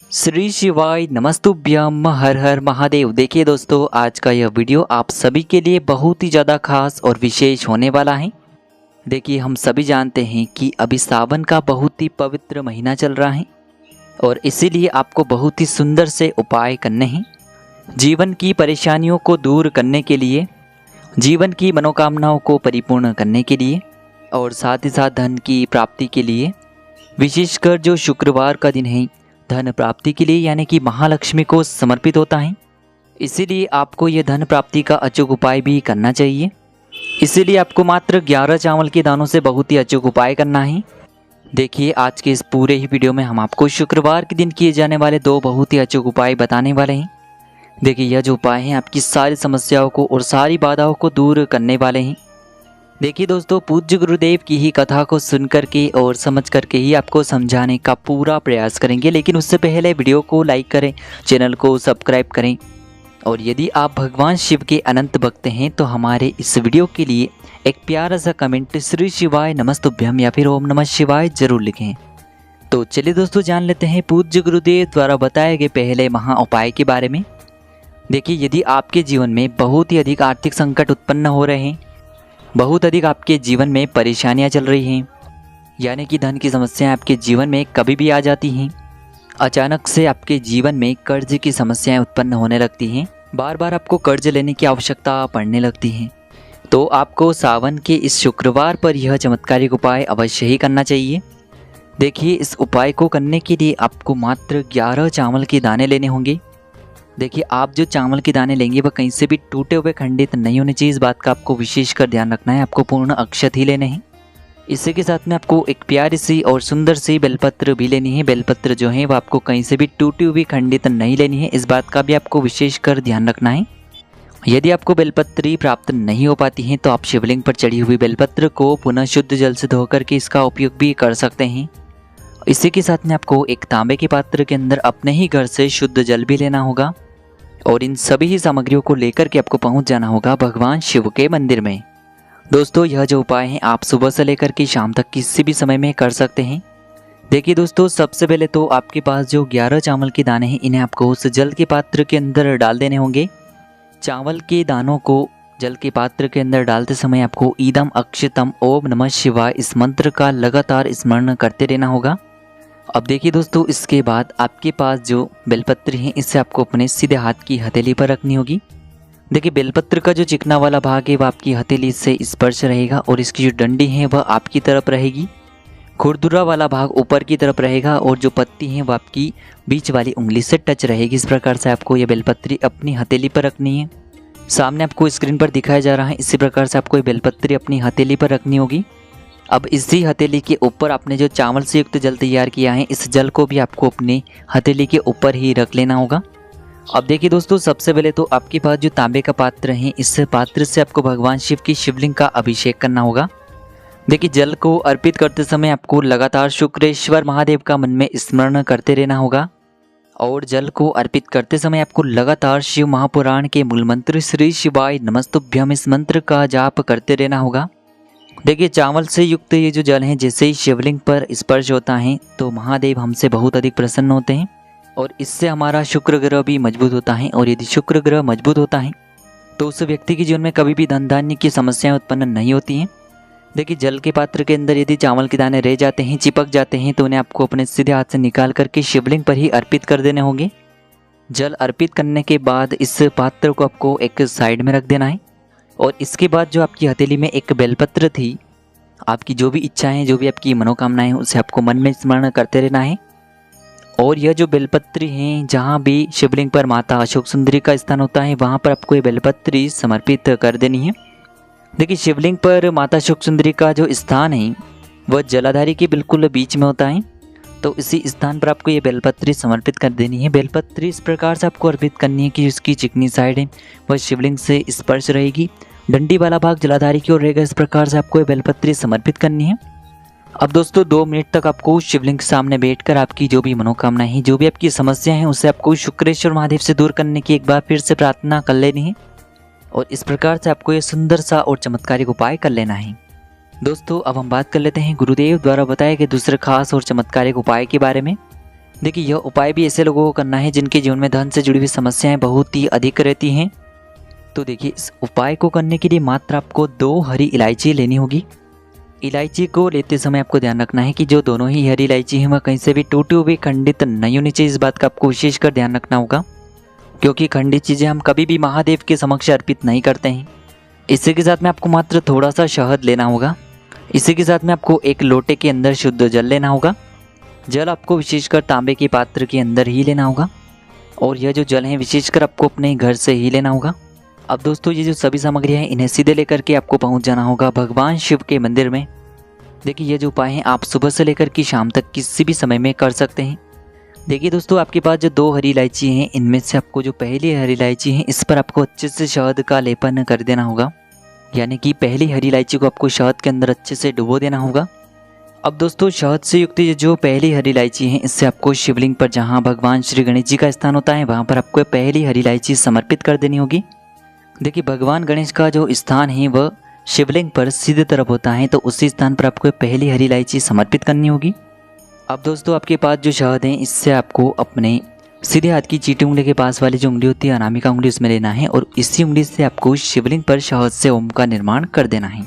श्री शिवाय नमस्तुभ्यम हर हर महादेव। देखिए दोस्तों, आज का यह वीडियो आप सभी के लिए बहुत ही ज़्यादा खास और विशेष होने वाला है। देखिए, हम सभी जानते हैं कि अभी सावन का बहुत ही पवित्र महीना चल रहा है और इसीलिए आपको बहुत ही सुंदर से उपाय करने हैं जीवन की परेशानियों को दूर करने के लिए, जीवन की मनोकामनाओं को परिपूर्ण करने के लिए और साथ ही साथ धन की प्राप्ति के लिए। विशेषकर जो शुक्रवार का दिन है धन प्राप्ति के लिए, यानी कि महालक्ष्मी को समर्पित होता है। इसीलिए आपको यह धन प्राप्ति का अचूक उपाय भी करना चाहिए। इसीलिए आपको मात्र 11 चावल के दानों से बहुत ही अचूक उपाय करना है। देखिए, आज के इस पूरे ही वीडियो में हम आपको शुक्रवार के दिन किए जाने वाले 2 बहुत ही अचूक उपाय बताने वाले हैं। देखिए, यह जो उपाय हैं आपकी सारी समस्याओं को और सारी बाधाओं को दूर करने वाले हैं। देखिए दोस्तों, पूज्य गुरुदेव की ही कथा को सुन करके और समझ करके ही आपको समझाने का पूरा प्रयास करेंगे। लेकिन उससे पहले वीडियो को लाइक करें, चैनल को सब्सक्राइब करें और यदि आप भगवान शिव के अनंत भक्त हैं तो हमारे इस वीडियो के लिए एक प्यारा सा कमेंट श्री शिवाय नमस्तुभ्यम या फिर ओम नमः शिवाय जरूर लिखें। तो चलिए दोस्तों, जान लेते हैं पूज्य गुरुदेव द्वारा बताए गए पहले महा उपाय के बारे में। देखिए, यदि आपके जीवन में बहुत ही अधिक आर्थिक संकट उत्पन्न हो रहे हैं, बहुत अधिक आपके जीवन में परेशानियां चल रही हैं, यानी कि धन की समस्याएं आपके जीवन में कभी भी आ जाती हैं, अचानक से आपके जीवन में कर्ज की समस्याएं उत्पन्न होने लगती हैं, बार बार आपको कर्ज लेने की आवश्यकता पड़ने लगती है, तो आपको सावन के इस शुक्रवार पर यह चमत्कारिक उपाय अवश्य ही करना चाहिए। देखिए, इस उपाय को करने के लिए आपको मात्र 11 चावल के दाने लेने होंगे। देखिए, आप जो चावल के दाने लेंगे वह कहीं से भी टूटे हुए खंडित नहीं होने चाहिए। इस बात का आपको विशेषकर ध्यान रखना है। आपको पूर्ण अक्षत ही लेने हैं। इसी के साथ में आपको एक प्यारी सी और सुंदर सी बेलपत्र भी लेनी है। बेलपत्र जो है वह आपको कहीं से भी टूटी हुई खंडित नहीं लेनी है। इस बात का भी आपको विशेषकर ध्यान रखना है। यदि आपको बेलपत्री प्राप्त नहीं हो पाती है तो आप शिवलिंग पर चढ़ी हुई बेलपत्र को पुनः शुद्ध जल से धोकर के इसका उपयोग भी कर सकते हैं। इसी के साथ में आपको एक तांबे के पात्र के अंदर अपने ही घर से शुद्ध जल भी लेना होगा और इन सभी ही सामग्रियों को लेकर के आपको पहुंच जाना होगा भगवान शिव के मंदिर में। दोस्तों, यह जो उपाय है आप सुबह से लेकर के शाम तक किसी भी समय में कर सकते हैं। देखिए दोस्तों, सबसे पहले तो आपके पास जो 11 चावल के दाने हैं इन्हें आपको उस जल के पात्र के अंदर डाल देने होंगे। चावल के दानों को जल के पात्र के अंदर डालते समय आपको ईदम अक्षतम ओम नमः शिवाय इस मंत्र का लगातार स्मरण करते रहना होगा। अब देखिए दोस्तों, इसके बाद आपके पास जो बेलपत्र है इसे आपको अपने सीधे हाथ की हथेली पर रखनी होगी। देखिए, बेलपत्र का जो चिकना वाला भाग है वह आपकी हथेली से स्पर्श रहेगा और इसकी जो डंडी है वह आपकी तरफ रहेगी। खुरदुरा वाला भाग ऊपर की तरफ रहेगा और जो पत्ती है वह आपकी बीच वाली उंगली से टच रहेगी। इस प्रकार से आपको यह बेलपत्री अपनी हथेली पर रखनी है। सामने आपको स्क्रीन पर दिखाया जा रहा है, इसी प्रकार से आपको ये बेलपत्री अपनी हथेली पर रखनी होगी। अब इसी हथेली के ऊपर आपने जो चावल से युक्त जल तैयार किया है इस जल को भी आपको अपनी हथेली के ऊपर ही रख लेना होगा। अब देखिए दोस्तों, सबसे पहले तो आपके पास जो तांबे का पात्र है इस पात्र से आपको भगवान शिव की शिवलिंग का अभिषेक करना होगा। देखिए, जल को अर्पित करते समय आपको लगातार शुक्रेश्वर महादेव का मन में स्मरण करते रहना होगा और जल को अर्पित करते समय आपको लगातार शिव महापुराण के मूल मंत्र श्री शिवाय नमस्तुभ्यम इस मंत्र का जाप करते रहना होगा। देखिए, चावल से युक्त ये जो जल है जैसे ही शिवलिंग पर स्पर्श होता है तो महादेव हमसे बहुत अधिक प्रसन्न होते हैं और इससे हमारा शुक्र ग्रह भी मजबूत होता है। और यदि शुक्र ग्रह मजबूत होता है तो उस व्यक्ति के जीवन में कभी भी धन धान्य की समस्याएं उत्पन्न नहीं होती हैं। देखिए, जल के पात्र के अंदर यदि चावल के दाने रह जाते हैं, चिपक जाते हैं, तो उन्हें आपको अपने सीधे हाथ से निकाल करके शिवलिंग पर ही अर्पित कर देने होंगे। जल अर्पित करने के बाद इस पात्र को आपको एक साइड में रख देना है और इसके बाद जो आपकी हथेली में एक बेलपत्र थी, आपकी जो भी इच्छाएं, जो भी आपकी मनोकामनाएं हैं उसे आपको मन में स्मरण करते रहना है। और यह जो बेलपत्री हैं, जहाँ भी शिवलिंग पर माता अशोक सुंदरी का स्थान होता है वहाँ पर आपको ये बेलपत्री समर्पित कर देनी है। देखिए, शिवलिंग पर माता अशोक सुंदरी का जो स्थान है वह जलाधारी के बिल्कुल बीच में होता है, तो इसी स्थान पर आपको ये बेलपत्री समर्पित कर देनी है। बेलपत्री इस प्रकार से आपको अर्पित करनी है कि उसकी चिकनी साइड है वह शिवलिंग से स्पर्श रहेगी, डंडी वाला भाग जलाधारी की ओर रहेगा। इस प्रकार से आपको ये बेलपत्री समर्पित करनी है। अब दोस्तों, 2 मिनट तक आपको शिवलिंग के सामने बैठकर आपकी जो भी मनोकामनाएं हैं, जो भी आपकी समस्या हैं उसे आपको शुक्रेश्वर महादेव से दूर करने की एक बार फिर से प्रार्थना कर लेनी है और इस प्रकार से आपको ये सुंदर सा और चमत्कारिक उपाय कर लेना है। दोस्तों, अब हम बात कर लेते हैं गुरुदेव द्वारा बताए गए दूसरे खास और चमत्कारिक उपाय के बारे में। देखिए यह उपाय भी ऐसे लोगों को करना है जिनके जीवन में धन से जुड़ी हुई समस्याएं बहुत ही अधिक रहती हैं। तो देखिए इस उपाय को करने के लिए मात्र आपको 2 हरी इलायची लेनी होगी। इलायची को लेते समय आपको ध्यान रखना है कि जो दोनों ही हरी इलायची हैं वह कहीं से भी टूटी हुई खंडित नहीं होनी चाहिए। इस बात का आपको विशेषकर ध्यान रखना होगा, क्योंकि खंडित चीज़ें हम कभी भी महादेव के समक्ष अर्पित नहीं करते हैं। इसी के साथ में आपको मात्र थोड़ा सा शहद लेना होगा। इसी के साथ में आपको एक लोटे के अंदर शुद्ध जल लेना होगा। जल आपको विशेषकर तांबे के पात्र के अंदर ही लेना होगा, और यह जो जल है विशेषकर आपको अपने घर से ही लेना होगा। अब दोस्तों ये जो सभी सामग्रियाँ हैं इन्हें सीधे लेकर के आपको पहुंच जाना होगा भगवान शिव के मंदिर में। देखिए ये जो उपाय हैं आप सुबह से लेकर के शाम तक किसी भी समय में कर सकते हैं। देखिए दोस्तों आपके पास जो 2 हरी इलायची हैं इनमें से आपको जो पहली हरी इलायची है इस पर आपको अच्छे से शहद का लेपन कर देना होगा, यानी कि पहली हरी इलायची को आपको शहद के अंदर अच्छे से डुबो देना होगा। अब दोस्तों शहद से युक्त ये जो पहली हरी इलायची है इससे आपको शिवलिंग पर जहाँ भगवान श्री गणेश जी का स्थान होता है वहाँ पर आपको पहली हरी इलायची समर्पित कर देनी होगी। देखिए भगवान गणेश का जो स्थान है वह शिवलिंग पर सीधे तरफ होता है, तो उसी स्थान पर आपको पहली हरी इलायची समर्पित करनी होगी। अब दोस्तों आपके पास जो शहद है इससे आपको अपने सीधे हाथ की चीटी उंगली के पास वाली जो उंगली होती है अनामिका उंगली उसमें लेना है, और इसी उंगली से आपको शिवलिंग पर शहद से ओम का निर्माण कर देना है।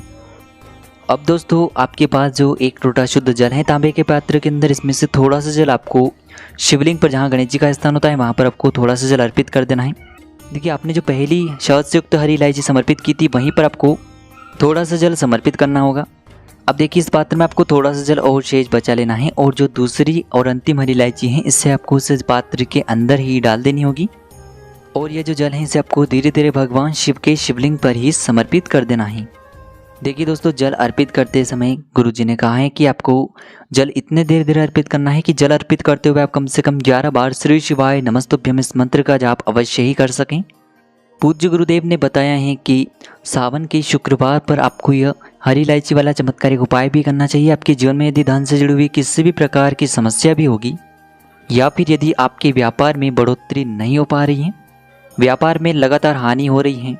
अब दोस्तों आपके पास जो 1 लोटा शुद्ध जल है तांबे के पात्र के अंदर, इसमें से थोड़ा सा जल आपको शिवलिंग पर जहाँ गणेश जी का स्थान होता है वहाँ पर आपको थोड़ा सा जल अर्पित कर देना है। देखिए आपने जो पहली शहद से युक्त हरी इलायची समर्पित की थी वहीं पर आपको थोड़ा सा जल समर्पित करना होगा। अब देखिए इस पात्र में आपको थोड़ा सा जल और शेष बचा लेना है, और जो दूसरी और अंतिम हरी इलायची है इससे आपको उस पात्र के अंदर ही डाल देनी होगी, और ये जो जल है इसे आपको धीरे धीरे भगवान शिव के शिवलिंग पर ही समर्पित कर देना है। देखिए दोस्तों जल अर्पित करते समय गुरुजी ने कहा है कि आपको जल इतने धीरे धीरे अर्पित करना है कि जल अर्पित करते हुए आप कम से कम 11 बार श्री शिवाय नमस्तुभ्यम इस मंत्र का जाप अवश्य ही कर सकें। पूज्य गुरुदेव ने बताया है कि सावन के शुक्रवार पर आपको यह हरी इलायची वाला चमत्कारिक उपाय भी करना चाहिए। आपके जीवन में यदि धन से जुड़ी हुई किसी भी प्रकार की समस्या भी होगी, या फिर यदि आपके व्यापार में बढ़ोतरी नहीं हो पा रही है, व्यापार में लगातार हानि हो रही है,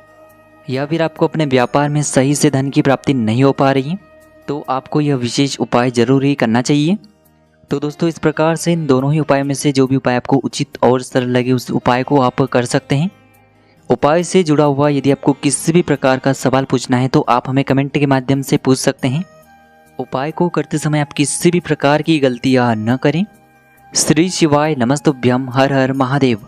या फिर आपको अपने व्यापार में सही से धन की प्राप्ति नहीं हो पा रही है, तो आपको यह विशेष उपाय जरूर ही करना चाहिए। तो दोस्तों इस प्रकार से इन दोनों ही उपायों में से जो भी उपाय आपको उचित और सरल लगे उस उपाय को आप कर सकते हैं। उपाय से जुड़ा हुआ यदि आपको किसी भी प्रकार का सवाल पूछना है तो आप हमें कमेंट के माध्यम से पूछ सकते हैं। उपाय को करते समय आप किसी भी प्रकार की गलतियाँ न करें। श्री शिवाय नमस्तुभ्यम। हर हर महादेव।